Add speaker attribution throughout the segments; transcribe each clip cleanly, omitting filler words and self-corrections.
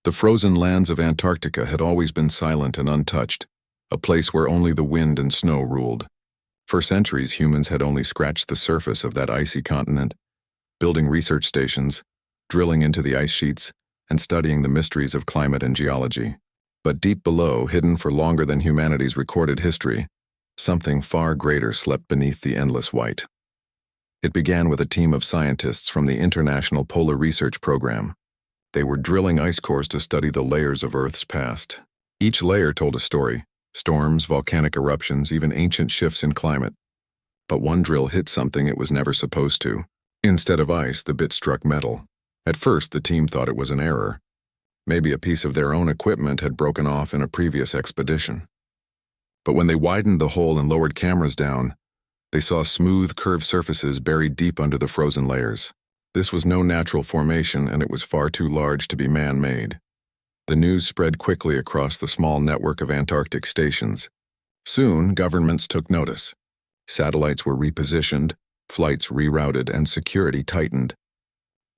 Speaker 1: The frozen lands of Antarctica had always been silent and untouched, a place where only the wind and snow ruled. For centuries, humans had only scratched the surface of that icy continent, building research stations, drilling into the ice sheets, and studying the mysteries of climate and geology. But deep below, hidden for longer than humanity's recorded history, something far greater slept beneath the endless white. It began with a team of scientists from the International Polar Research Program. They were drilling ice cores to study the layers of Earth's past. Each layer told a story: storms, volcanic eruptions, even ancient shifts in climate. But one drill hit something it was never supposed to. Instead of ice, the bit struck metal. At first, the team thought it was an error. Maybe a piece of their own equipment had broken off in a previous expedition. But when they widened the hole and lowered cameras down, they saw smooth, curved surfaces buried deep under the frozen layers. This was no natural formation, and it was far too large to be man-made. The news spread quickly across the small network of Antarctic stations. Soon, governments took notice. Satellites were repositioned, flights rerouted, and security tightened.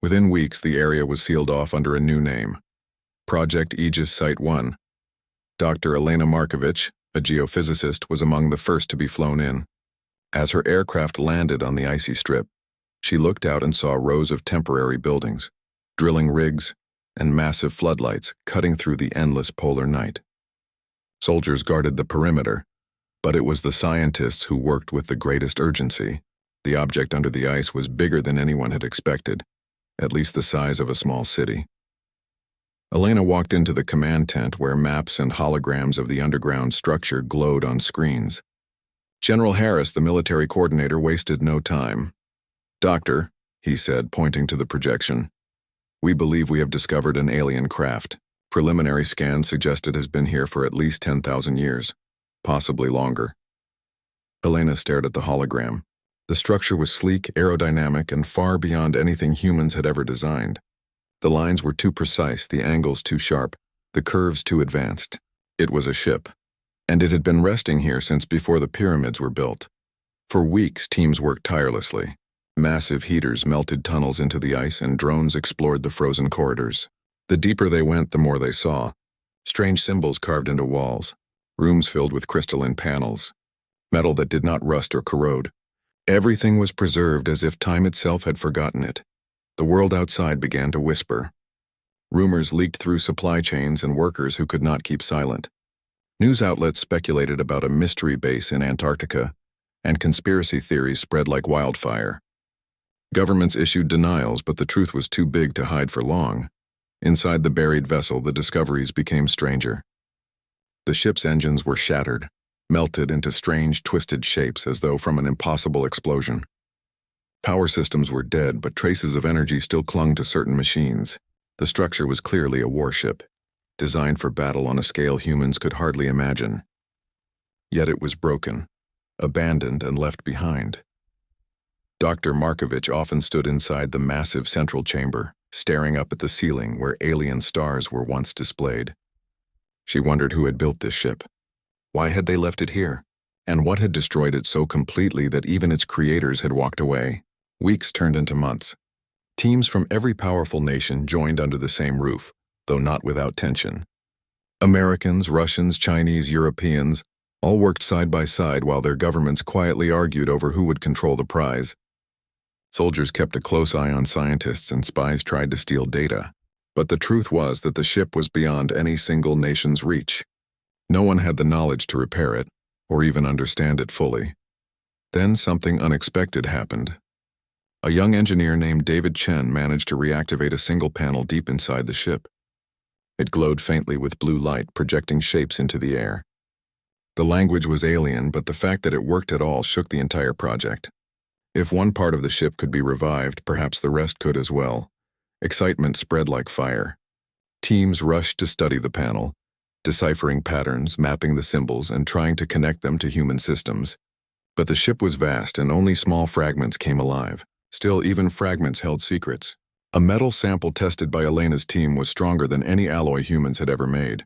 Speaker 1: Within weeks, the area was sealed off under a new name: Project Aegis Site 1. Dr. Elena Markovich, a geophysicist, was among the first to be flown in. As her aircraft landed on the icy strip, she looked out and saw rows of temporary buildings, drilling rigs, and massive floodlights cutting through the endless polar night. Soldiers guarded the perimeter, but it was the scientists who worked with the greatest urgency. The object under the ice was bigger than anyone had expected, at least the size of a small city. Elena walked into the command tent where maps and holograms of the underground structure glowed on screens. General Harris, the military coordinator, wasted no time. "Doctor," he said, pointing to the projection, "we believe we have discovered an alien craft. Preliminary scans suggest it has been here for at least 10,000 years, possibly longer." Elena stared at the hologram. The structure was sleek, aerodynamic, and far beyond anything humans had ever designed. The lines were too precise, the angles too sharp, the curves too advanced. It was a ship, and it had been resting here since before the pyramids were built. For weeks, teams worked tirelessly. Massive heaters melted tunnels into the ice, and drones explored the frozen corridors. The deeper they went, the more they saw. Strange symbols carved into walls, rooms filled with crystalline panels, metal that did not rust or corrode. Everything was preserved as if time itself had forgotten it. The world outside began to whisper. Rumors leaked through supply chains and workers who could not keep silent. News outlets speculated about a mystery base in Antarctica, and conspiracy theories spread like wildfire. Governments issued denials, but the truth was too big to hide for long. Inside the buried vessel, the discoveries became stranger. The ship's engines were shattered, melted into strange, twisted shapes as though from an impossible explosion. Power systems were dead, but traces of energy still clung to certain machines. The structure was clearly a warship, designed for battle on a scale humans could hardly imagine. Yet it was broken, abandoned, and left behind. Dr. Markovich often stood inside the massive central chamber, staring up at the ceiling where alien stars were once displayed. She wondered who had built this ship. Why had they left it here? And what had destroyed it so completely that even its creators had walked away? Weeks turned into months. Teams from every powerful nation joined under the same roof, though not without tension. Americans, Russians, Chinese, Europeans, all worked side by side while their governments quietly argued over who would control the prize. Soldiers kept a close eye on scientists, and spies tried to steal data. But the truth was that the ship was beyond any single nation's reach. No one had the knowledge to repair it, or even understand it fully. Then something unexpected happened. A young engineer named David Chen managed to reactivate a single panel deep inside the ship. It glowed faintly with blue light, projecting shapes into the air. The language was alien, but the fact that it worked at all shook the entire project. If one part of the ship could be revived, perhaps the rest could as well. Excitement spread like fire. Teams rushed to study the panel, deciphering patterns, mapping the symbols, and trying to connect them to human systems. But the ship was vast, and only small fragments came alive. Still, even fragments held secrets. A metal sample tested by Elena's team was stronger than any alloy humans had ever made.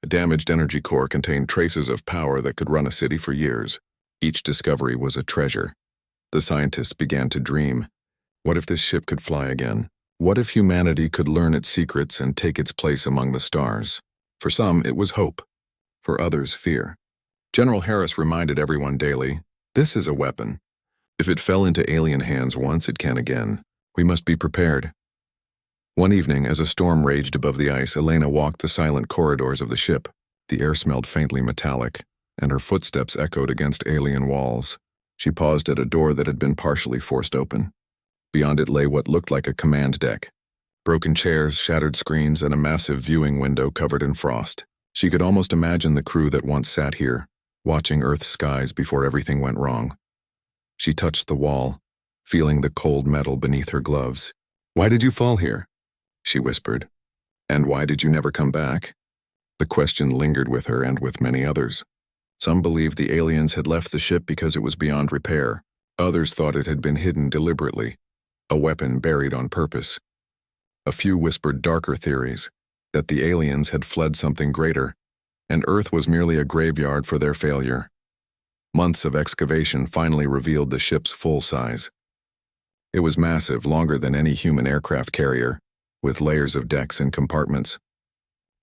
Speaker 1: A damaged energy core contained traces of power that could run a city for years. Each discovery was a treasure. The scientists began to dream. What if this ship could fly again? What if humanity could learn its secrets and take its place among the stars? For some, it was hope. For others, fear. General Harris reminded everyone daily, this is a weapon. If it fell into alien hands once, it can again. We must be prepared. One evening, as a storm raged above the ice, Elena walked the silent corridors of the ship. The air smelled faintly metallic, and her footsteps echoed against alien walls. She paused at a door that had been partially forced open. Beyond it lay what looked like a command deck. Broken chairs, shattered screens, and a massive viewing window covered in frost. She could almost imagine the crew that once sat here, watching Earth's skies before everything went wrong. She touched the wall, feeling the cold metal beneath her gloves. "Why did you fall here?" she whispered. "And why did you never come back?" The question lingered with her and with many others. Some believed the aliens had left the ship because it was beyond repair. Others thought it had been hidden deliberately, a weapon buried on purpose. A few whispered darker theories, that the aliens had fled something greater, and Earth was merely a graveyard for their failure. Months of excavation finally revealed the ship's full size. It was massive, longer than any human aircraft carrier, with layers of decks and compartments.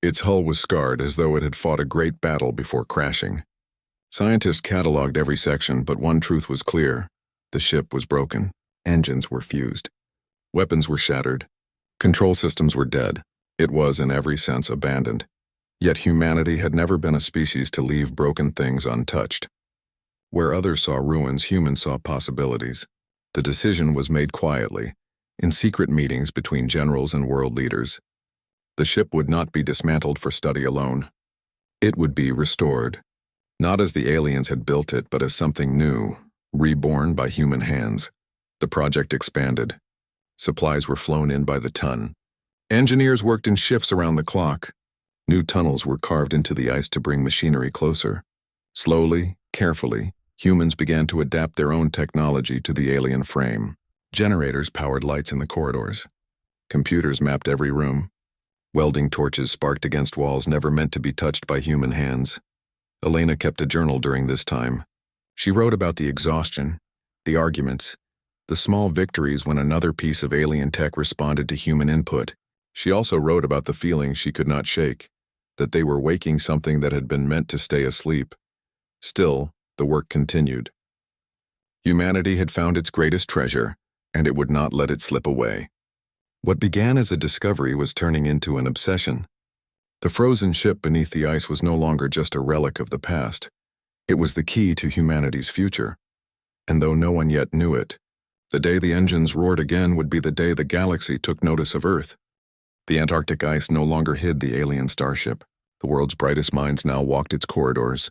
Speaker 1: Its hull was scarred as though it had fought a great battle before crashing. Scientists cataloged every section, but one truth was clear. The ship was broken. Engines were fused. Weapons were shattered. Control systems were dead. It was, in every sense, abandoned. Yet humanity had never been a species to leave broken things untouched. Where others saw ruins, humans saw possibilities. The decision was made quietly, in secret meetings between generals and world leaders. The ship would not be dismantled for study alone. It would be restored, not as the aliens had built it, but as something new, reborn by human hands. The project expanded. Supplies were flown in by the ton. Engineers worked in shifts around the clock. New tunnels were carved into the ice to bring machinery closer. Slowly, carefully, humans began to adapt their own technology to the alien frame. Generators powered lights in the corridors. Computers mapped every room. Welding torches sparked against walls never meant to be touched by human hands. Elena kept a journal during this time. She wrote about the exhaustion, the arguments, the small victories when another piece of alien tech responded to human input. She also wrote about the feeling she could not shake, that they were waking something that had been meant to stay asleep. Still, the work continued. Humanity had found its greatest treasure, and it would not let it slip away. What began as a discovery was turning into an obsession. The frozen ship beneath the ice was no longer just a relic of the past. It was the key to humanity's future. And though no one yet knew it, the day the engines roared again would be the day the galaxy took notice of Earth. The Antarctic ice no longer hid the alien starship. The world's brightest minds now walked its corridors,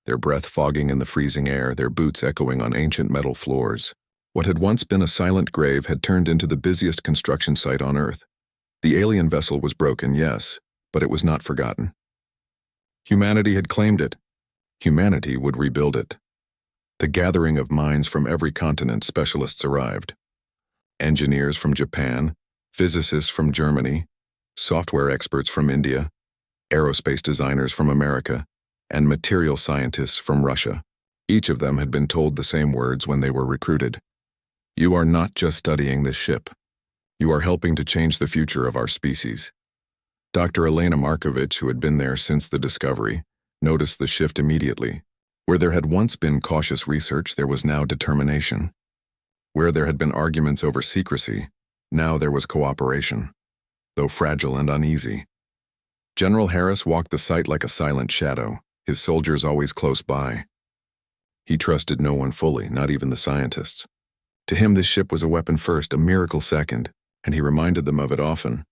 Speaker 1: their breath fogging in the freezing air, their boots echoing on ancient metal floors. What had once been a silent grave had turned into the busiest construction site on Earth. The alien vessel was broken, yes, but it was not forgotten. Humanity had claimed it. Humanity would rebuild it. The gathering of minds from every continent, specialists arrived. Engineers from Japan, physicists from Germany, software experts from India, aerospace designers from America, and material scientists from Russia. Each of them had been told the same words when they were recruited. You are not just studying this ship. You are helping to change the future of our species. Dr. Elena Markovich, who had been there since the discovery, noticed the shift immediately. Where there had once been cautious research, there was now determination. Where there had been arguments over secrecy, now there was cooperation, though fragile and uneasy. General Harris walked the site like a silent shadow, his soldiers always close by. He trusted no one fully, not even the scientists. To him, this ship was a weapon first, a miracle second, and he reminded them of it often.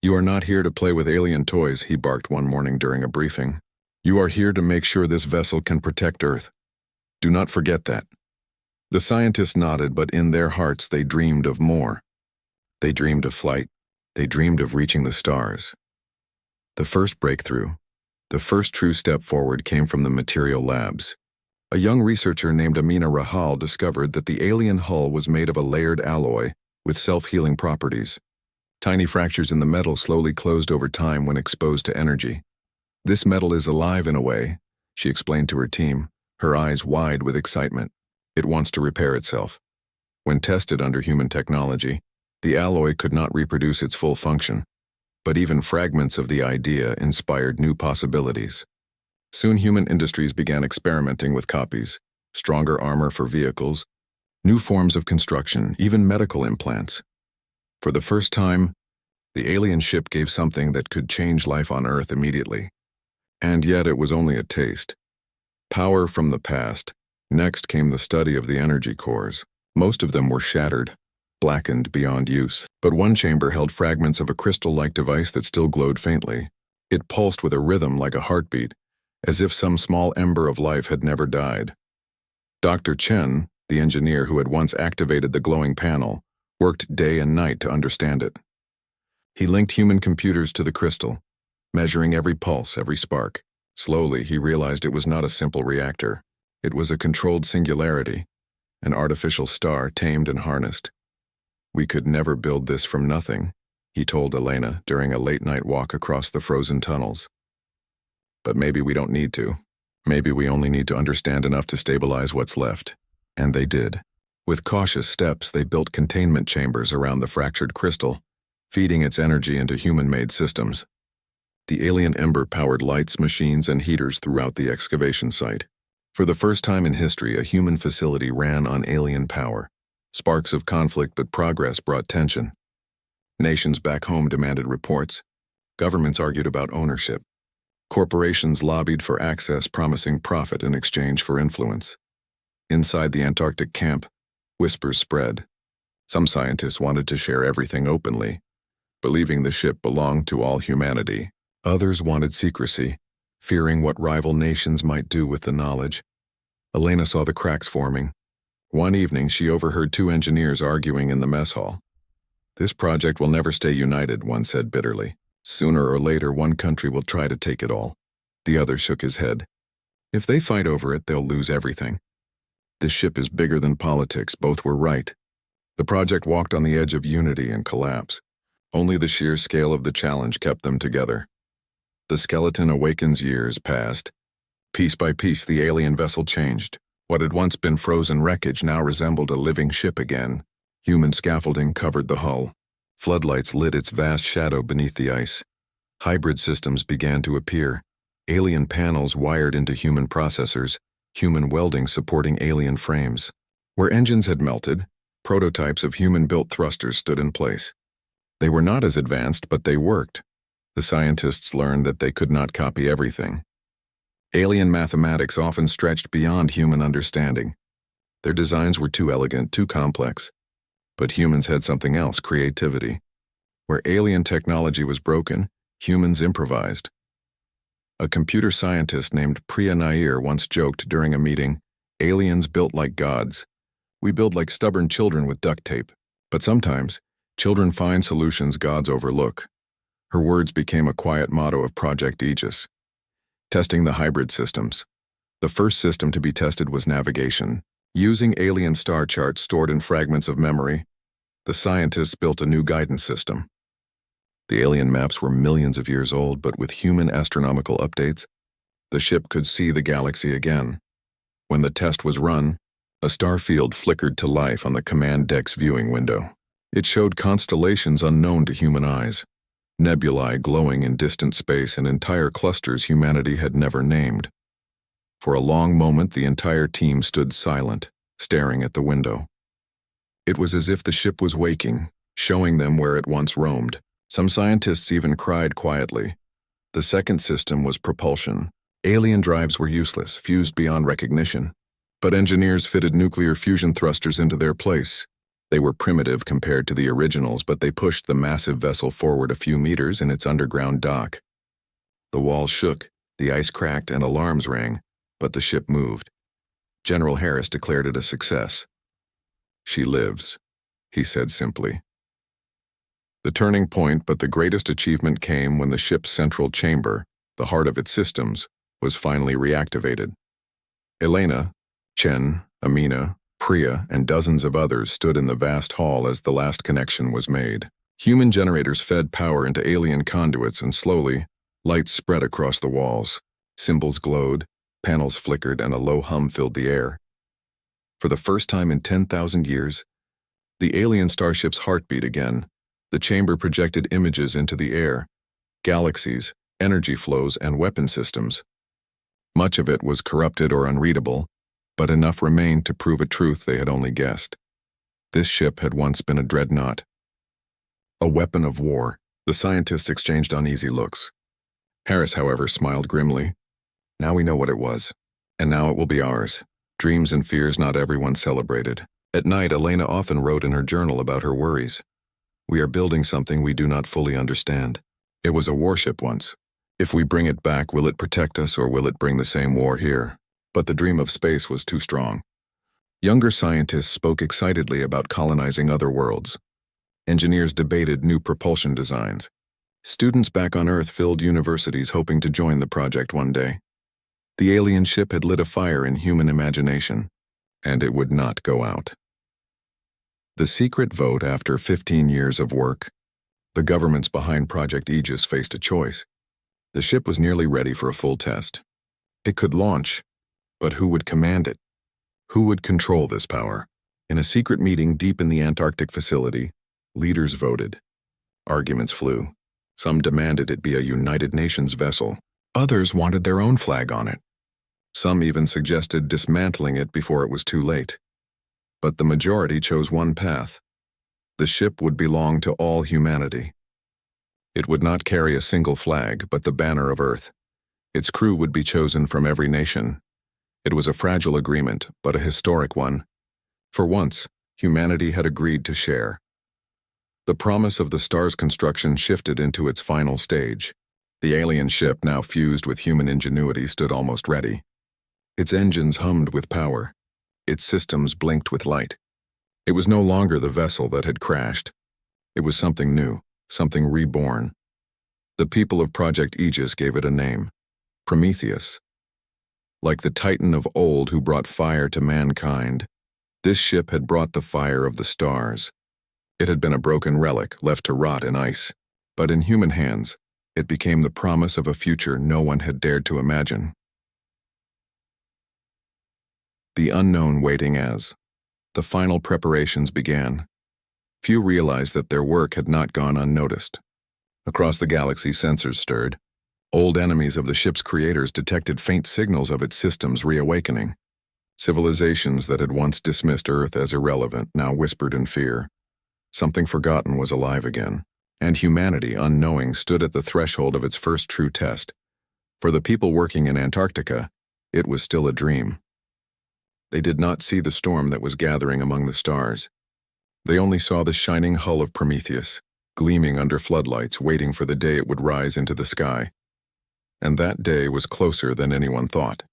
Speaker 1: You are not here to play with alien toys, he barked one morning during a briefing. You are here to make sure this vessel can protect Earth. Do not forget that. The scientists nodded, but in their hearts they dreamed of more. They dreamed of flight. They dreamed of reaching the stars. The first breakthrough, the first true step forward came from the material labs. A young researcher named Amina Rahal discovered that the alien hull was made of a layered alloy with self-healing properties. Tiny fractures in the metal slowly closed over time when exposed to energy. This metal is alive in a way, she explained to her team, her eyes wide with excitement. It wants to repair itself. When tested under human technology, The alloy could not reproduce its full function, but even fragments of the idea inspired new possibilities. Soon human industries began experimenting with copies, stronger armor for vehicles, new forms of construction, even medical implants. For the first time, the alien ship gave something that could change life on Earth immediately. And yet it was only a taste. Power from the past. Next came the study of the energy cores. Most of them were shattered, blackened beyond use, but one chamber held fragments of a crystal-like device that still glowed faintly. It pulsed with a rhythm like a heartbeat, as if some small ember of life had never died. Dr. Chen, the engineer who had once activated the glowing panel, worked day and night to understand it. He linked human computers to the crystal, measuring every pulse, every spark. Slowly, he realized it was not a simple reactor. It was a controlled singularity, an artificial star tamed and harnessed. "We could never build this from nothing," he told Elena during a late-night walk across the frozen tunnels. "But maybe we don't need to. Maybe we only need to understand enough to stabilize what's left." And they did. With cautious steps, they built containment chambers around the fractured crystal, feeding its energy into human-made systems. The alien ember powered lights, machines, and heaters throughout the excavation site. For the first time in history, a human facility ran on alien power. Sparks of conflict, but progress brought tension. Nations back home demanded reports. Governments argued about ownership. Corporations lobbied for access, promising profit in exchange for influence. Inside the Antarctic camp, whispers spread. Some scientists wanted to share everything openly, believing the ship belonged to all humanity. Others wanted secrecy, fearing what rival nations might do with the knowledge. Elena saw the cracks forming. One evening, she overheard two engineers arguing in the mess hall. "This project will never stay united," one said bitterly. "Sooner or later, one country will try to take it all." The other shook his head. "If they fight over it, they'll lose everything. This ship is bigger than politics." Both were right. The project walked on the edge of unity and collapse. Only the sheer scale of the challenge kept them together. The skeleton awakens. Years passed. Piece by piece, the alien vessel changed. What had once been frozen wreckage now resembled a living ship again. Human scaffolding covered the hull. Floodlights lit its vast shadow beneath the ice. Hybrid systems began to appear. Alien panels wired into human processors, human welding supporting alien frames. Where engines had melted, prototypes of human-built thrusters stood in place. They were not as advanced, but they worked. The scientists learned that they could not copy everything. Alien mathematics often stretched beyond human understanding. Their designs were too elegant, too complex. But humans had something else: creativity. Where alien technology was broken, humans improvised. A computer scientist named Priya Nair once joked during a meeting, "Aliens built like gods. We build like stubborn children with duct tape." But sometimes, children find solutions gods overlook. Her words became a quiet motto of Project Aegis. Testing the hybrid systems. The first system to be tested was navigation. Using alien star charts stored in fragments of memory, the scientists built a new guidance system. The alien maps were millions of years old, but with human astronomical updates, the ship could see the galaxy again. When the test was run, a star field flickered to life on the command deck's viewing window. It showed constellations unknown to human eyes. Nebulae glowing in distant space and entire clusters humanity had never named. For a long moment, the entire team stood silent, staring at the window. It was as if the ship was waking, showing them where it once roamed. Some scientists even cried quietly. The second system was propulsion. Alien drives were useless, fused beyond recognition. But engineers fitted nuclear fusion thrusters into their place. They were primitive compared to the originals, but they pushed the massive vessel forward a few meters in its underground dock. The walls shook, the ice cracked, and alarms rang, but the ship moved. General Harris declared it a success. "She lives," he said simply. The turning point, but the greatest achievement, came when the ship's central chamber, the heart of its systems, was finally reactivated. Elena, Chen, Amina, Priya, and dozens of others stood in the vast hall as the last connection was made. Human generators fed power into alien conduits, and slowly, lights spread across the walls. Symbols glowed, panels flickered, and a low hum filled the air. For the first time in 10,000 years, The alien starship's heart beat again. The chamber projected images into the air, galaxies, energy flows, and weapon systems. Much of it was corrupted or unreadable, but enough remained to prove a truth they had only guessed. This ship had once been a dreadnought. A weapon of war. The scientists exchanged uneasy looks. Harris, however, smiled grimly. Now we know what it was, and now it will be ours. Dreams and fears not everyone celebrated. At night, Elena often wrote in her journal about her worries. We are building something we do not fully understand. It was a warship once. If we bring it back, will it protect us or will it bring the same war here? But the dream of space was too strong. Younger scientists spoke excitedly about colonizing other worlds. Engineers debated new propulsion designs. Students back on Earth filled universities hoping to join the project one day. The alien ship had lit a fire in human imagination, and it would not go out. The secret vote after 15 years of work. The governments behind Project Aegis faced a choice. The ship was nearly ready for a full test. It could launch, but who would command it? Who would control this power? In a secret meeting deep in the Antarctic facility, leaders voted. Arguments flew. Some demanded it be a United Nations vessel. Others wanted their own flag on it. Some even suggested dismantling it before it was too late. But the majority chose one path. The ship would belong to all humanity. It would not carry a single flag, but the banner of Earth. Its crew would be chosen from every nation. It was a fragile agreement, but a historic one. For once, humanity had agreed to share. The promise of the star's construction shifted into its final stage. The alien ship, now fused with human ingenuity, stood almost ready. Its engines hummed with power. Its systems blinked with light. It was no longer the vessel that had crashed. It was something new, something reborn. The people of Project Aegis gave it a name: Prometheus. Like the Titan of old who brought fire to mankind, this ship had brought the fire of the stars. It had been a broken relic left to rot in ice, but in human hands, it became the promise of a future no one had dared to imagine. The unknown waiting as the final preparations began. Few realized that their work had not gone unnoticed. Across the galaxy, sensors stirred. Old enemies of the ship's creators detected faint signals of its systems reawakening. Civilizations that had once dismissed Earth as irrelevant now whispered in fear. Something forgotten was alive again, and humanity, unknowing, stood at the threshold of its first true test. For the people working in Antarctica, it was still a dream. They did not see the storm that was gathering among the stars. They only saw the shining hull of Prometheus, gleaming under floodlights, waiting for the day it would rise into the sky. And that day was closer than anyone thought.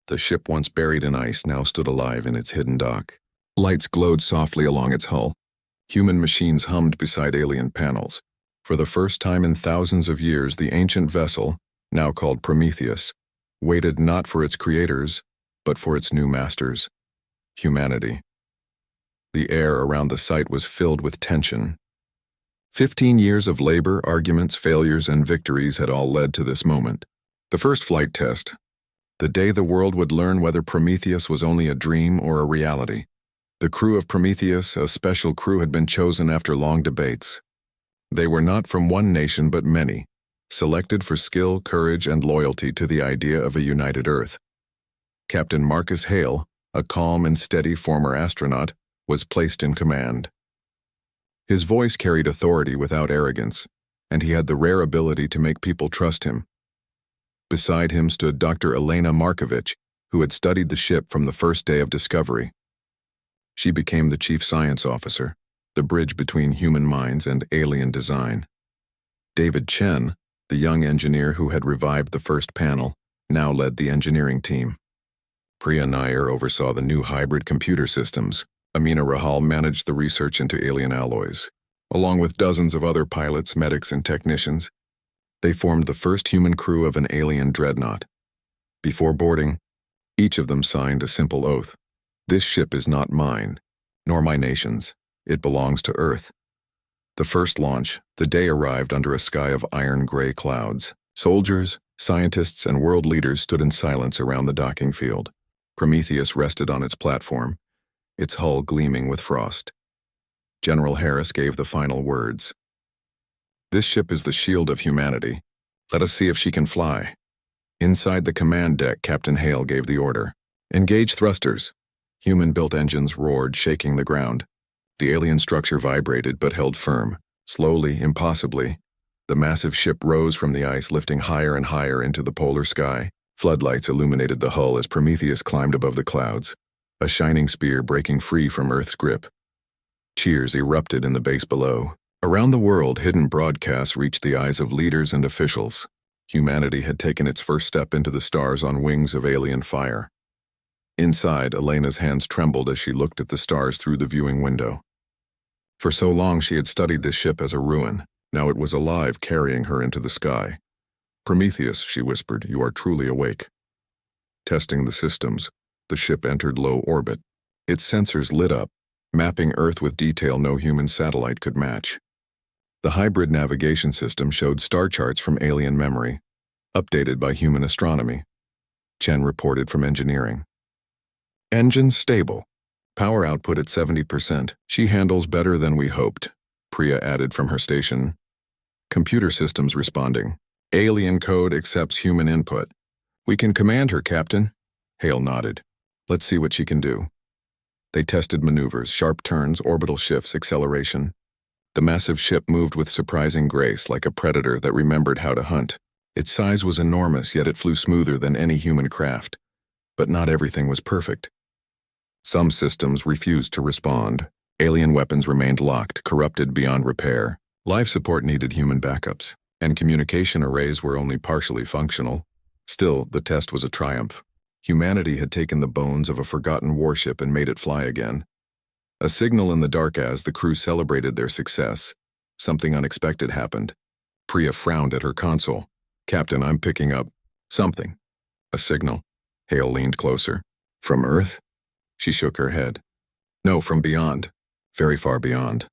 Speaker 1: The ship, once buried in ice, now stood alive in its hidden dock. Lights glowed softly along its hull. Human machines hummed beside alien panels. For the first time in thousands of years, the ancient vessel, now called Prometheus, waited not for its creators, but for its new masters, humanity. The air around the site was filled with tension. 15 years of labor, arguments, failures, and victories had all led to this moment. The first flight test, the day the world would learn whether Prometheus was only a dream or a reality. The crew of Prometheus, a special crew, had been chosen after long debates. They were not from one nation but many, selected for skill, courage, and loyalty to the idea of a united Earth. Captain Marcus Hale, a calm and steady former astronaut, was placed in command. His voice carried authority without arrogance, and he had the rare ability to make people trust him. Beside him stood Dr. Elena Markovich, who had studied the ship from the first day of discovery. She became the chief science officer, the bridge between human minds and alien design. David Chen, the young engineer who had revived the first panel, now led the engineering team. Priya Nair oversaw the new hybrid computer systems. Amina Rahal managed the research into alien alloys. Along with dozens of other pilots, medics, and technicians, they formed the first human crew of an alien dreadnought. Before boarding, each of them signed a simple oath. This ship is not mine, nor my nation's. It belongs to Earth. The first launch, the day arrived under a sky of iron-gray clouds. Soldiers, scientists, and world leaders stood in silence around the docking field. Prometheus rested on its platform, its hull gleaming with frost. General Harris gave the final words. "This ship is the shield of humanity. Let us see if she can fly." Inside the command deck, Captain Hale gave the order. "Engage thrusters." Human-built engines roared, shaking the ground. The alien structure vibrated but held firm. Slowly, impossibly, the massive ship rose from the ice, lifting higher and higher into the polar sky. Floodlights illuminated the hull as Prometheus climbed above the clouds, a shining spear breaking free from Earth's grip. Cheers erupted in the base below. Around the world, hidden broadcasts reached the eyes of leaders and officials. Humanity had taken its first step into the stars on wings of alien fire. Inside, Elena's hands trembled as she looked at the stars through the viewing window. For so long she had studied this ship as a ruin. Now it was alive, carrying her into the sky. "Prometheus," she whispered, "you are truly awake." Testing the systems, the ship entered low orbit. Its sensors lit up, mapping Earth with detail no human satellite could match. The hybrid navigation system showed star charts from alien memory, updated by human astronomy. Chen reported from engineering. "Engines stable. Power output at 70%. She handles better than we hoped," Priya added from her station. "Computer systems responding. Alien code accepts human input. We can command her, Captain." Hale nodded. "Let's see what she can do." They tested maneuvers, sharp turns, orbital shifts, acceleration. The massive ship moved with surprising grace, like a predator that remembered how to hunt. Its size was enormous, yet it flew smoother than any human craft. But not everything was perfect. Some systems refused to respond. Alien weapons remained locked, corrupted beyond repair. Life support needed human backups, and communication arrays were only partially functional. Still, the test was a triumph. Humanity had taken the bones of a forgotten warship and made it fly again. A signal in the dark as the crew celebrated their success. Something unexpected happened. Priya frowned at her console. "Captain, I'm picking up something." "A signal?" Hale leaned closer. "From Earth?" She shook her head. "No, from beyond. Very far beyond."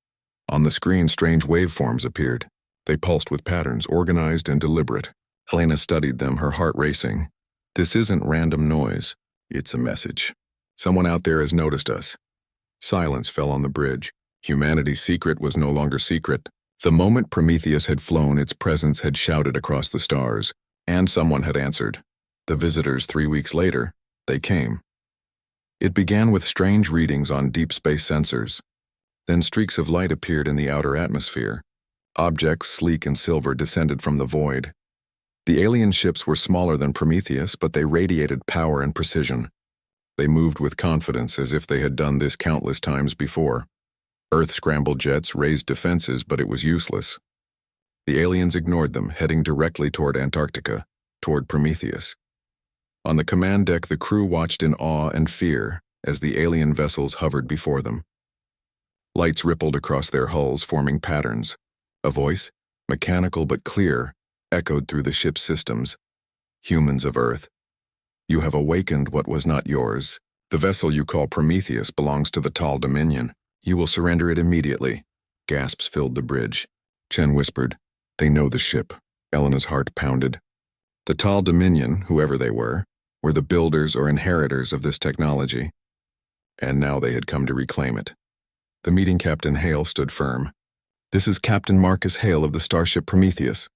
Speaker 1: On the screen, strange waveforms appeared. They pulsed with patterns, organized and deliberate. Elena studied them, her heart racing. "This isn't random noise. It's a message. Someone out there has noticed us." Silence fell on the bridge. Humanity's secret was no longer secret. The moment Prometheus had flown, its presence had shouted across the stars, and someone had answered. The visitors 3 weeks later, they came. It began with strange readings on deep space sensors. Then streaks of light appeared in the outer atmosphere. Objects, sleek and silver, descended from the void. The alien ships were smaller than Prometheus, but they radiated power and precision. They moved with confidence, as if they had done this countless times before. Earth scrambled jets raised defenses, but it was useless. The aliens ignored them, heading directly toward Antarctica, toward Prometheus. On the command deck, the crew watched in awe and fear as the alien vessels hovered before them. Lights rippled across their hulls, forming patterns. A voice, mechanical but clear, echoed through the ship's systems. "Humans of Earth, you have awakened what was not yours. The vessel you call Prometheus belongs to the Tall Dominion. You will surrender it immediately." Gasps filled the bridge. Chen whispered, "They know the ship." Elena's heart pounded. The Tall Dominion, whoever they were the builders or inheritors of this technology. And now they had come to reclaim it. The meeting Captain Hale stood firm. "This is Captain Marcus Hale of the Starship Prometheus.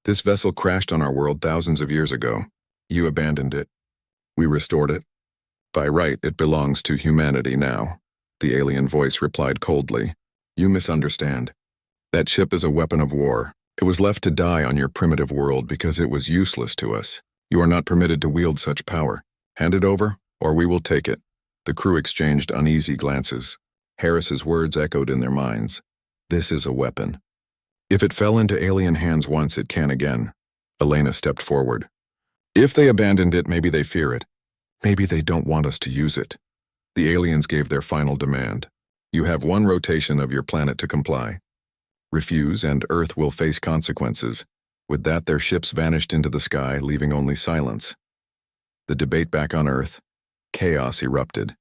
Speaker 1: This vessel crashed on our world thousands of years ago. You abandoned it. We restored it. By right, it belongs to humanity now." The alien voice replied coldly. "You misunderstand. That ship is a weapon of war. It was left to die on your primitive world because it was useless to us. You are not permitted to wield such power. Hand it over, or we will take it." The crew exchanged uneasy glances. Harris's words echoed in their minds. "This is a weapon. If it fell into alien hands once, it can again." Elena stepped forward. "If they abandoned it, maybe they fear it. Maybe they don't want us to use it." The aliens gave their final demand. "You have 1 rotation of your planet to comply. Refuse, and Earth will face consequences." With that, their ships vanished into the sky, leaving only silence. The debate back on Earth. Chaos erupted.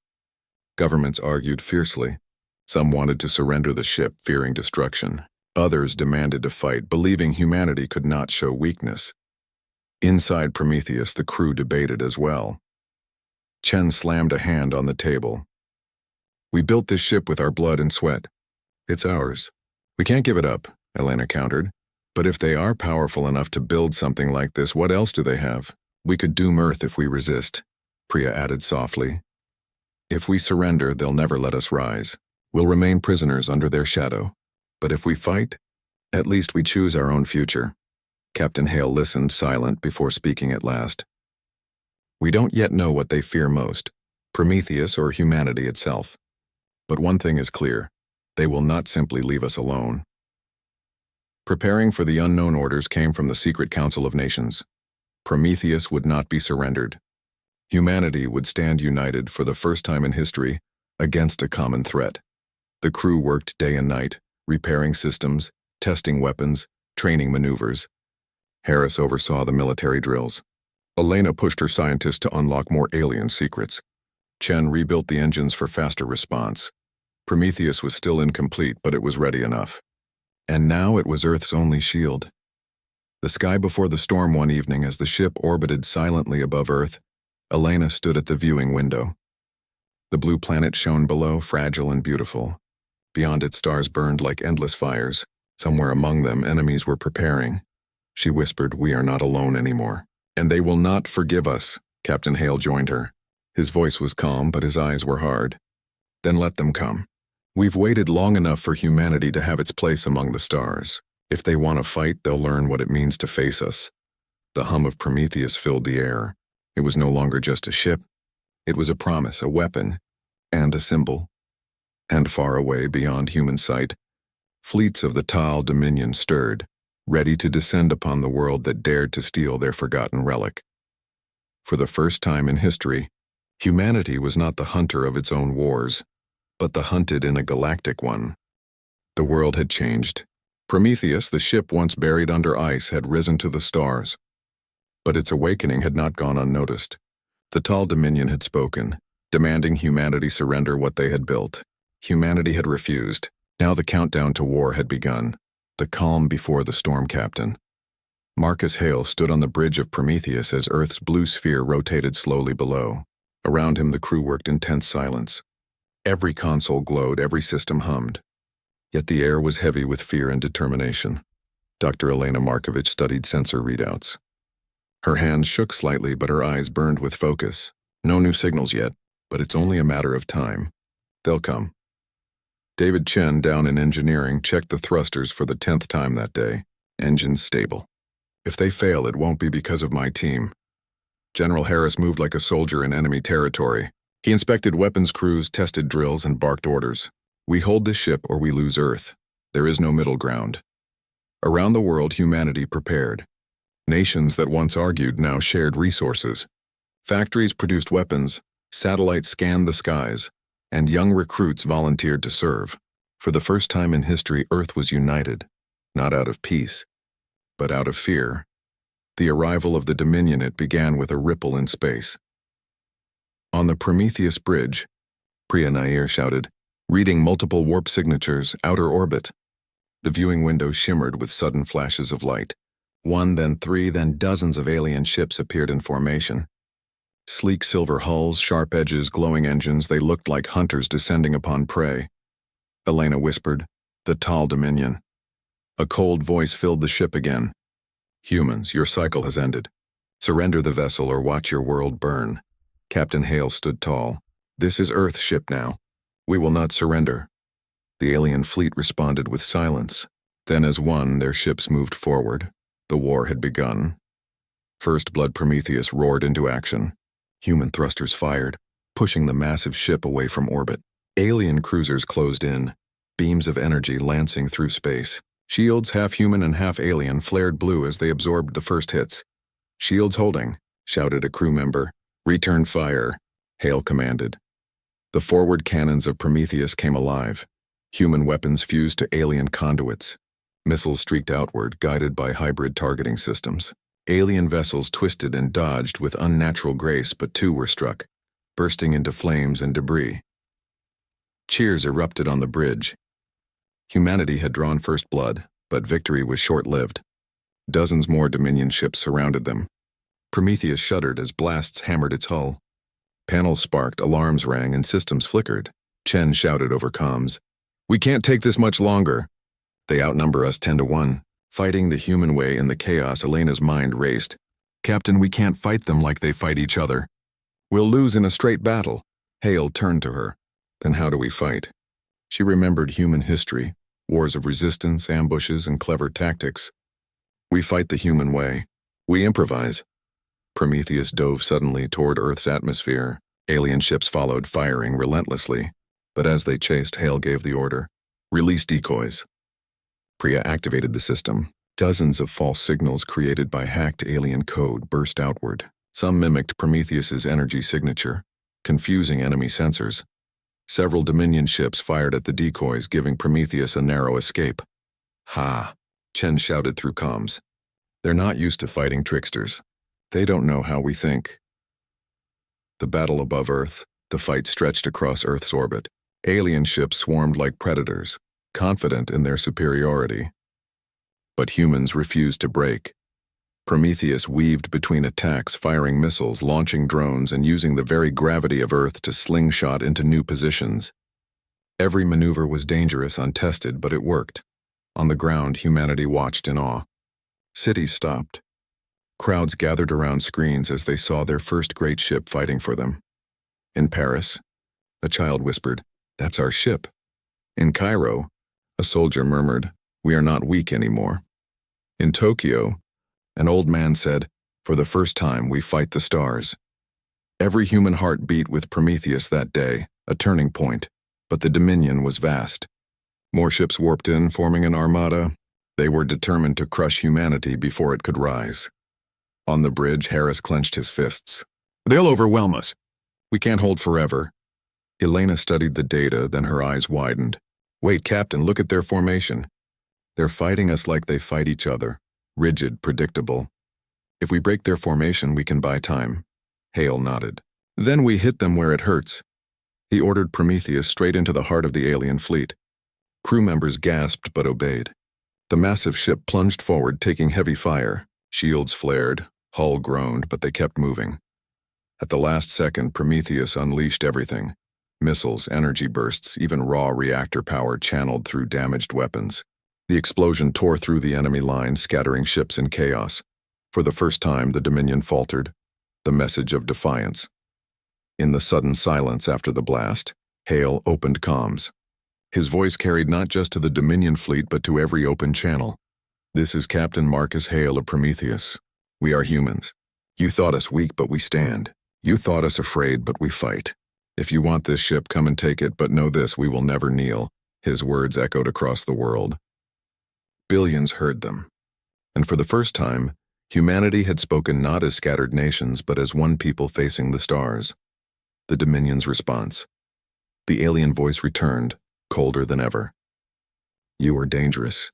Speaker 1: Governments argued fiercely. Some wanted to surrender the ship, fearing destruction. Others demanded to fight, believing humanity could not show weakness. Inside Prometheus, the crew debated as well. Chen slammed a hand on the table. We built this ship with our blood and sweat. It's ours. We can't give it up, Elena countered. But if they are powerful enough to build something like this, what else do they have? We could doom Earth if we resist, Priya added softly. If we surrender, they'll never let us rise. We'll remain prisoners under their shadow. But if we fight, at least we choose our own future. Captain Hale listened, silent, before speaking at last. We don't yet know what they fear most, Prometheus or humanity itself. But one thing is clear, they will not simply leave us alone. Preparing for the unknown orders came from the Secret Council of Nations. Prometheus would not be surrendered. Humanity would stand united for the first time in history against a common threat. The crew worked day and night, repairing systems, testing weapons, training maneuvers. Harris oversaw the military drills. Elena pushed her scientists to unlock more alien secrets. Chen rebuilt the engines for faster response. Prometheus was still incomplete, but it was ready enough. And now it was Earth's only shield. The sky before the storm one evening, as the ship orbited silently above Earth, Elena stood at the viewing window. The blue planet shone below, fragile and beautiful. Beyond it, stars burned like endless fires. Somewhere among them, enemies were preparing. She whispered, "We are not alone anymore." "And they will not forgive us," Captain Hale joined her. His voice was calm, but his eyes were hard. "Then let them come. We've waited long enough for humanity to have its place among the stars. If they want to fight, they'll learn what it means to face us." The hum of Prometheus filled the air. It was no longer just a ship. It was a promise, a weapon, and a symbol. And far away, beyond human sight, fleets of the Tal Dominion stirred, ready to descend upon the world that dared to steal their forgotten relic. For the first time in history, humanity was not the hunter of its own wars, but the hunted in a galactic one. The world had changed. Prometheus, the ship once buried under ice, had risen to the stars. But its awakening had not gone unnoticed. The Tal Dominion had spoken, demanding humanity surrender what they had built. Humanity had refused. Now the countdown to war had begun. The calm before the storm, Captain. Marcus Hale stood on the bridge of Prometheus as Earth's blue sphere rotated slowly below. Around him the crew worked in tense silence. Every console glowed, every system hummed. Yet the air was heavy with fear and determination. Dr. Elena Markovich studied sensor readouts. Her hands shook slightly, but her eyes burned with focus. No new signals yet, but it's only a matter of time. They'll come. David Chen, down in engineering, checked the thrusters for the 10th time that day. Engines stable. If they fail, it won't be because of my team. General Harris moved like a soldier in enemy territory. He inspected weapons crews, tested drills, and barked orders. We hold this ship or we lose Earth. There is no middle ground. Around the world, humanity prepared. Nations that once argued now shared resources. Factories produced weapons, satellites scanned the skies, and young recruits volunteered to serve. For the first time in history, Earth was united, not out of peace, but out of fear. The arrival of the Dominion, it began with a ripple in space. On the Prometheus bridge, Priya Nair shouted, reading multiple warp signatures, outer orbit. The viewing window shimmered with sudden flashes of light. One, then three, then dozens of alien ships appeared in formation. Sleek silver hulls, sharp edges, glowing engines, they looked like hunters descending upon prey. Elena whispered, "The Tal Dominion." A cold voice filled the ship again. "Humans, your cycle has ended. Surrender the vessel or watch your world burn." Captain Hale stood tall. "This is Earth's ship now. We will not surrender." The alien fleet responded with silence. Then as one, their ships moved forward. The war had begun. First Blood Prometheus roared into action. Human thrusters fired, pushing the massive ship away from orbit. Alien cruisers closed in, beams of energy lancing through space. Shields, half human and half alien, flared blue as they absorbed the first hits. "Shields holding," shouted a crew member. "Return fire," Hale commanded. The forward cannons of Prometheus came alive. Human weapons fused to alien conduits. Missiles streaked outward, guided by hybrid targeting systems. Alien vessels twisted and dodged with unnatural grace, but two were struck, bursting into flames and debris. Cheers erupted on the bridge. Humanity had drawn first blood, but victory was short-lived. Dozens more Dominion ships surrounded them. Prometheus shuddered as blasts hammered its hull. Panels sparked, alarms rang, and systems flickered. Chen shouted over comms. We can't take this much longer. They outnumber us 10-1. Fighting the human way in the chaos, Elena's mind raced. Captain, we can't fight them like they fight each other. We'll lose in a straight battle. Hale turned to her. Then how do we fight? She remembered human history, wars of resistance, ambushes, and clever tactics. We fight the human way. We improvise. Prometheus dove suddenly toward Earth's atmosphere. Alien ships followed, firing relentlessly. But as they chased, Hale gave the order. Release decoys. Priya activated the system. Dozens of false signals created by hacked alien code burst outward. Some mimicked Prometheus's energy signature, confusing enemy sensors. Several Dominion ships fired at the decoys, giving Prometheus a narrow escape. Ha! Chen shouted through comms. They're not used to fighting tricksters. They don't know how we think. The battle above Earth, the fight stretched across Earth's orbit. Alien ships swarmed like predators, confident in their superiority. But humans refused to break. Prometheus weaved between attacks, firing missiles, launching drones, and using the very gravity of Earth to slingshot into new positions. Every maneuver was dangerous, untested, but it worked. On the ground, humanity watched in awe. Cities stopped. Crowds gathered around screens as they saw their first great ship fighting for them. In Paris, a child whispered, "That's our ship." In Cairo, a soldier murmured, "We are not weak anymore." In Tokyo, an old man said, "For the first time, we fight the stars." Every human heart beat with Prometheus that day, a turning point, but the Dominion was vast. More ships warped in, forming an armada. They were determined to crush humanity before it could rise. On the bridge, Harris clenched his fists. "They'll overwhelm us. We can't hold forever." Elena studied the data, then her eyes widened. "Wait, Captain, look at their formation. They're fighting us like they fight each other. Rigid, predictable. If we break their formation, we can buy time." Hale nodded. "Then we hit them where it hurts." He ordered Prometheus straight into the heart of the alien fleet. Crew members gasped but obeyed. The massive ship plunged forward, taking heavy fire. Shields flared, hull groaned, but they kept moving. At the last second, Prometheus unleashed everything. Missiles, energy bursts, even raw reactor power channeled through damaged weapons. The explosion tore through the enemy line, scattering ships in chaos. For the first time, the Dominion faltered, the message of defiance. In the sudden silence after the blast, Hale opened comms. His voice carried not just to the Dominion fleet but to every open channel. "This is Captain Marcus Hale of Prometheus. We are humans. You thought us weak, but we stand. You thought us afraid, but we fight. If you want this ship, come and take it, but know this, we will never kneel." His words echoed across the world. Billions heard them. And for the first time, humanity had spoken not as scattered nations, but as one people facing the stars. The Dominion's response. The alien voice returned, colder than ever. "You are dangerous.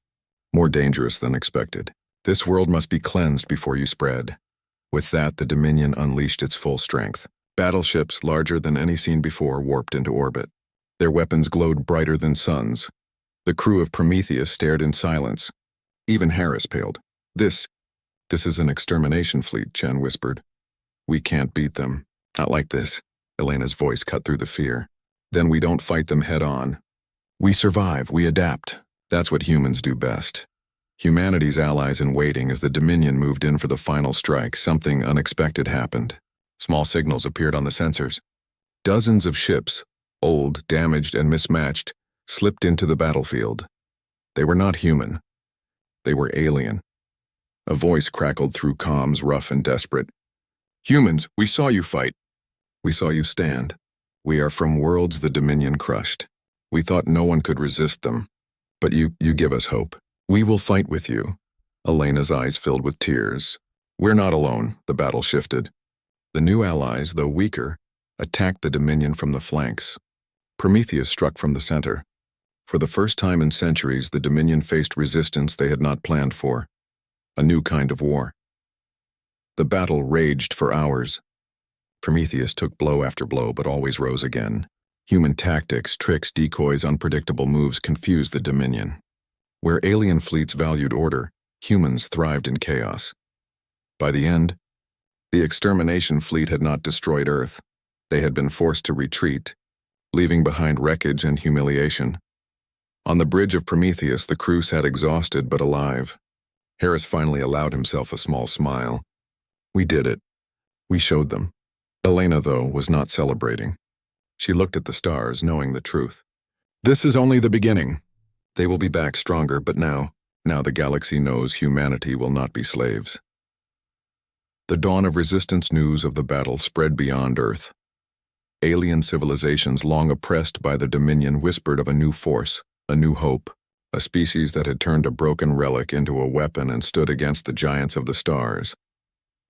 Speaker 1: More dangerous than expected. This world must be cleansed before you spread." With that, the Dominion unleashed its full strength. Battleships, larger than any seen before, warped into orbit. Their weapons glowed brighter than suns. The crew of Prometheus stared in silence. Even Harris paled. This is an extermination fleet," Chen whispered. "We can't beat them. Not like this." Elena's voice cut through the fear. "Then we don't fight them head on. We survive, we adapt. That's what humans do best." Humanity's allies in waiting as the Dominion moved in for the final strike, something unexpected happened. Small signals appeared on the sensors. Dozens of ships, old, damaged, and mismatched, slipped into the battlefield. They were not human. They were alien. A voice crackled through comms, rough and desperate. "Humans, we saw you fight. We saw you stand. We are from worlds the Dominion crushed. We thought no one could resist them. But you give us hope. We will fight with you." Elena's eyes filled with tears. "We're not alone." The battle shifted. The new allies, though weaker, attacked the Dominion from the flanks. Prometheus struck from the center. For the first time in centuries, the Dominion faced resistance they had not planned for. A new kind of war. The battle raged for hours. Prometheus took blow after blow, but always rose again. Human tactics, tricks, decoys, unpredictable moves confused the Dominion. Where alien fleets valued order, humans thrived in chaos. By the end, the extermination fleet had not destroyed Earth. They had been forced to retreat, leaving behind wreckage and humiliation. On the bridge of Prometheus, the crew sat exhausted but alive. Harris finally allowed himself a small smile. We did it. We showed them. Elena, though, was not celebrating. She looked at the stars, knowing the truth. This is only the beginning. They will be back stronger, but now the galaxy knows humanity will not be slaves. The dawn of resistance news of the battle spread beyond Earth. Alien civilizations long oppressed by the Dominion whispered of a new force, a new hope, a species that had turned a broken relic into a weapon and stood against the giants of the stars.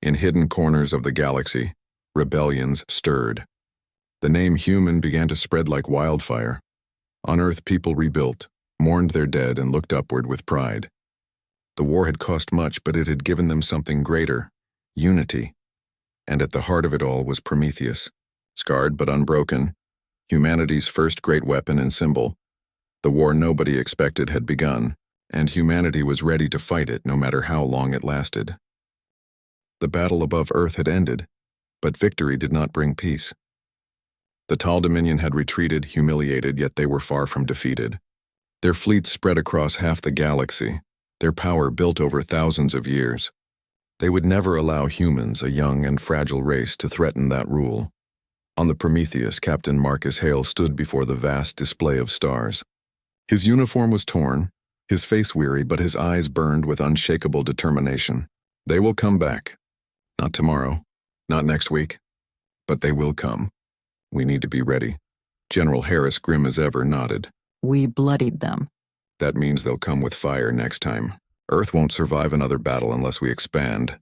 Speaker 1: In hidden corners of the galaxy, rebellions stirred. The name human began to spread like wildfire. On Earth, people rebuilt, mourned their dead, and looked upward with pride. The war had cost much, but it had given them something greater, unity. And at the heart of it all was Prometheus, scarred but unbroken, humanity's first great weapon and symbol. The war nobody expected had begun, and humanity was ready to fight it no matter how long it lasted. The battle above Earth had ended, but victory did not bring peace. The Tal Dominion had retreated, humiliated, yet they were far from defeated. Their fleets spread across half the galaxy, their power built over thousands of years. They would never allow humans, a young and fragile race, to threaten that rule. On the Prometheus, Captain Marcus Hale stood before the vast display of stars. His uniform was torn, his face weary, but his eyes burned with unshakable determination. They will come back. Not tomorrow, not next week, but they will come. We need to be ready. General Harris, grim as ever, nodded.
Speaker 2: We bloodied them.
Speaker 1: That means they'll come with fire next time. Earth won't survive another battle unless we expand.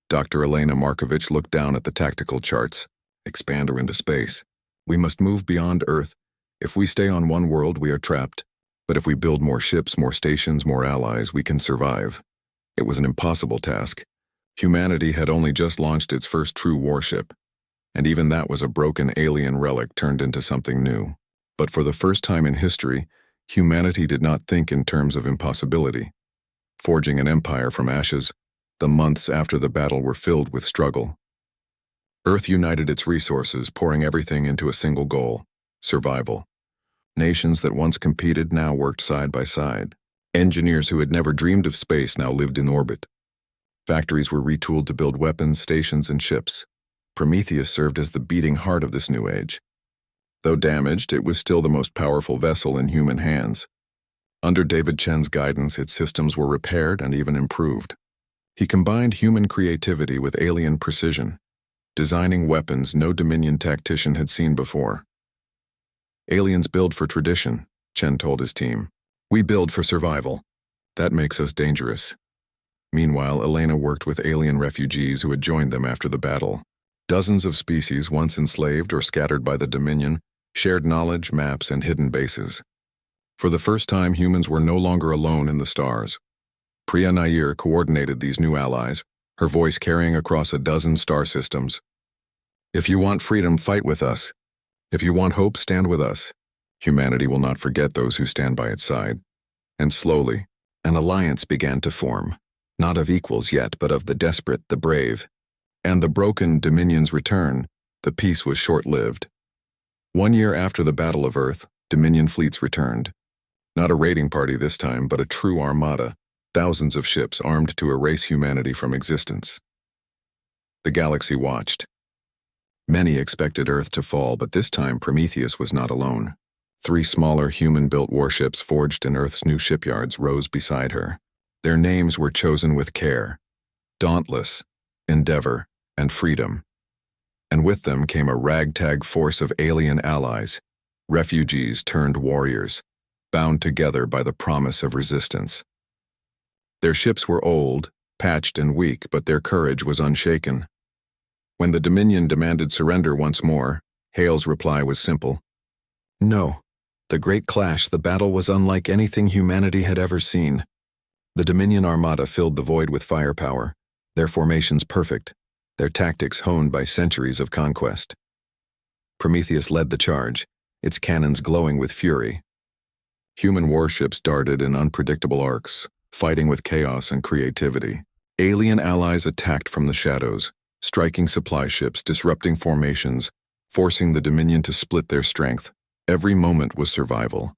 Speaker 1: Dr. Elena Markovich looked down at the tactical charts. Expand or into space. We must move beyond Earth. If we stay on one world, we are trapped. But if we build more ships, more stations, more allies, we can survive. It was an impossible task. Humanity had only just launched its first true warship, and even that was a broken alien relic turned into something new. But for the first time in history, humanity did not think in terms of impossibility. Forging an empire from ashes, the months after the battle were filled with struggle. Earth united its resources, pouring everything into a single goal: survival. Nations that once competed now worked side by side. Engineers who had never dreamed of space now lived in orbit. Factories were retooled to build weapons, stations, and ships. Prometheus served as the beating heart of this new age. Though damaged, it was still the most powerful vessel in human hands. Under David Chen's guidance, its systems were repaired and even improved. He combined human creativity with alien precision, designing weapons no Dominion tactician had seen before. Aliens build for tradition, Chen told his team. We build for survival. That makes us dangerous. Meanwhile, Elena worked with alien refugees who had joined them after the battle. Dozens of species once enslaved or scattered by the Dominion shared knowledge, maps, and hidden bases. For the first time, humans were no longer alone in the stars. Priya Nair coordinated these new allies, her voice carrying across a dozen star systems. If you want freedom, fight with us. If you want hope, stand with us. Humanity will not forget those who stand by its side. And slowly, an alliance began to form, not of equals yet, but of the desperate, the brave. And the broken Dominion's return, the peace was short-lived. 1 year after the Battle of Earth, Dominion fleets returned. Not a raiding party this time, but a true armada, thousands of ships armed to erase humanity from existence. The galaxy watched. Many expected Earth to fall, but this time Prometheus was not alone. 3 smaller human-built warships forged in Earth's new shipyards rose beside her. Their names were chosen with care: Dauntless, Endeavor, and Freedom. And with them came a ragtag force of alien allies, refugees turned warriors, bound together by the promise of resistance. Their ships were old, patched, and weak, but their courage was unshaken. When the Dominion demanded surrender once more, Hale's reply was simple: no. The great clash, the battle, was unlike anything humanity had ever seen. The Dominion armada filled the void with firepower, their formations perfect, their tactics honed by centuries of conquest. Prometheus led the charge, its cannons glowing with fury. Human warships darted in unpredictable arcs, fighting with chaos and creativity. Alien allies attacked from the shadows, striking supply ships, disrupting formations, forcing the Dominion to split their strength. Every moment was survival.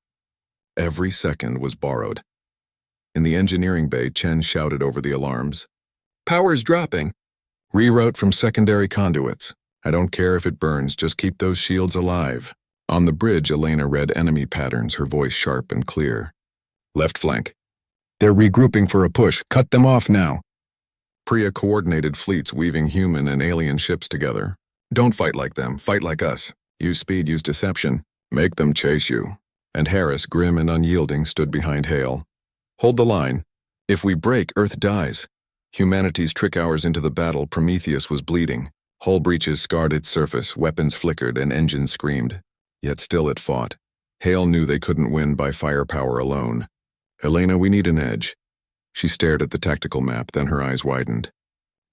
Speaker 1: Every second was borrowed. In the engineering bay, Chen shouted over the alarms. "Power's dropping." "Reroute from secondary conduits. I don't care if it burns, just keep those shields alive." On the bridge, Elena read enemy patterns, her voice sharp and clear. "Left flank. They're regrouping for a push. Cut them off now." Priya coordinated fleets weaving human and alien ships together. "Don't fight like them, fight like us. Use speed, use deception. Make them chase you." And Harris, grim and unyielding, stood behind Hale. "Hold the line. If we break, Earth dies." Humanity's trick hours into the battle, Prometheus was bleeding. Hull breaches scarred its surface, weapons flickered, and engines screamed. Yet still it fought. Hale knew they couldn't win by firepower alone. "Elena, we need an edge." She stared at the tactical map, then her eyes widened.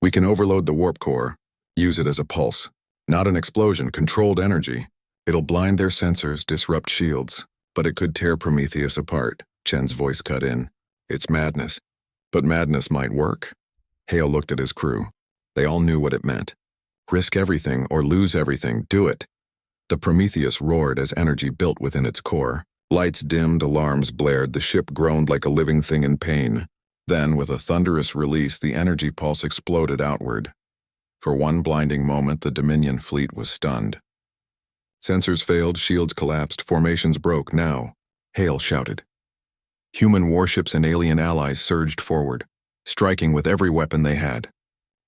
Speaker 1: "We can overload the warp core, use it as a pulse. Not an explosion, controlled energy. It'll blind their sensors, disrupt shields. But it could tear Prometheus apart." Chen's voice cut in. "It's madness. But madness might work." Hale looked at his crew. They all knew what it meant. Risk everything or lose everything, do it. The Prometheus roared as energy built within its core. Lights dimmed, alarms blared, the ship groaned like a living thing in pain. Then, with a thunderous release, the energy pulse exploded outward. For one blinding moment, the Dominion fleet was stunned. Sensors failed, shields collapsed, formations broke. "Now," Hale shouted. Human warships and alien allies surged forward, striking with every weapon they had.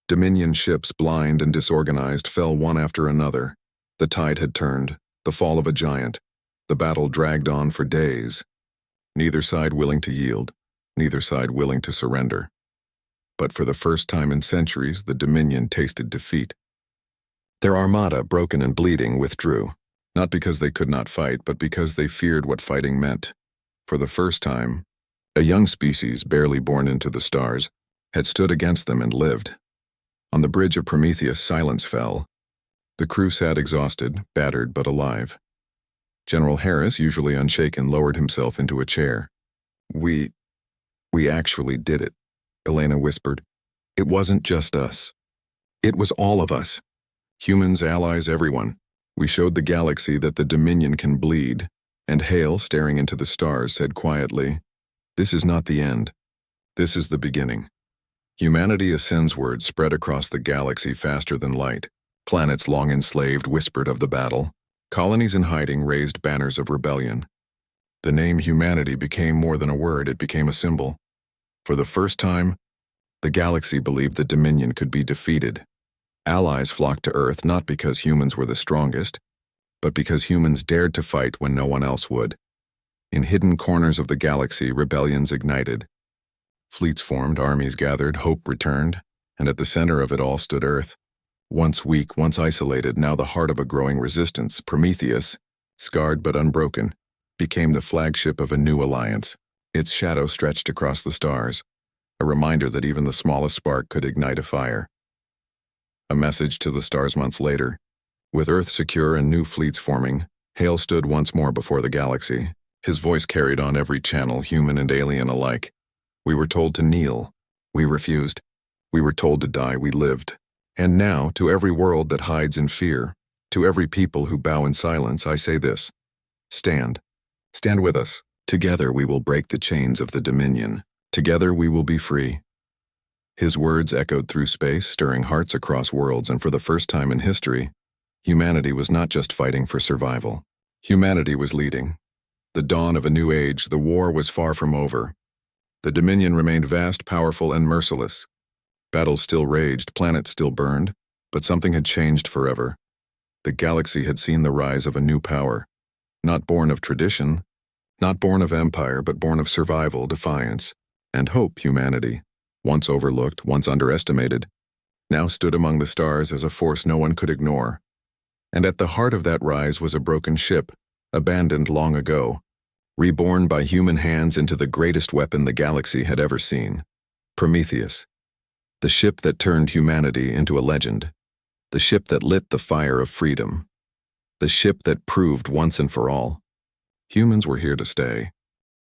Speaker 1: Dominion ships, blind and disorganized, fell one after another. The tide had turned, the fall of a giant. The battle dragged on for days. Neither side willing to yield, neither side willing to surrender. But for the first time in centuries, the Dominion tasted defeat. Their armada, broken and bleeding, withdrew. Not because they could not fight, but because they feared what fighting meant. For the first time, a young species, barely born into the stars, had stood against them and lived. On the bridge of Prometheus, silence fell. The crew sat exhausted, battered but alive. General Harris, usually unshaken, lowered himself into a chair. We actually did it," Elena whispered. "It wasn't just us. It was all of us. Humans, allies, everyone. We showed the galaxy that the Dominion can bleed." And Hale, staring into the stars, said quietly, "This is not the end. This is the beginning." Humanity ascends word spread across the galaxy faster than light. Planets long enslaved whispered of the battle. Colonies in hiding raised banners of rebellion. The name humanity became more than a word, it became a symbol. For the first time, the galaxy believed the Dominion could be defeated. Allies flocked to Earth not because humans were the strongest, but because humans dared to fight when no one else would. In hidden corners of the galaxy, rebellions ignited. Fleets formed, armies gathered, hope returned, and at the center of it all stood Earth. Once weak, once isolated, now the heart of a growing resistance, Prometheus, scarred but unbroken, became the flagship of a new alliance. Its shadow stretched across the stars, a reminder that even the smallest spark could ignite a fire. A message to the stars months later. With Earth secure and new fleets forming, Hale stood once more before the galaxy. His voice carried on every channel, human and alien alike. "We were told to kneel. We refused. We were told to die. We lived. And now, to every world that hides in fear, to every people who bow in silence, I say this. Stand. Stand with us. Together we will break the chains of the Dominion. Together we will be free." His words echoed through space, stirring hearts across worlds, and for the first time in history, humanity was not just fighting for survival. Humanity was leading. The dawn of a new age, the war was far from over. The Dominion remained vast, powerful, and merciless. Battles still raged, planets still burned, but something had changed forever. The galaxy had seen the rise of a new power, not born of tradition, not born of empire, but born of survival, defiance, and hope. Humanity, once overlooked, once underestimated, now stood among the stars as a force no one could ignore. And at the heart of that rise was a broken ship, abandoned long ago, reborn by human hands into the greatest weapon the galaxy had ever seen. Prometheus. The ship that turned humanity into a legend. The ship that lit the fire of freedom. The ship that proved once and for all, humans were here to stay.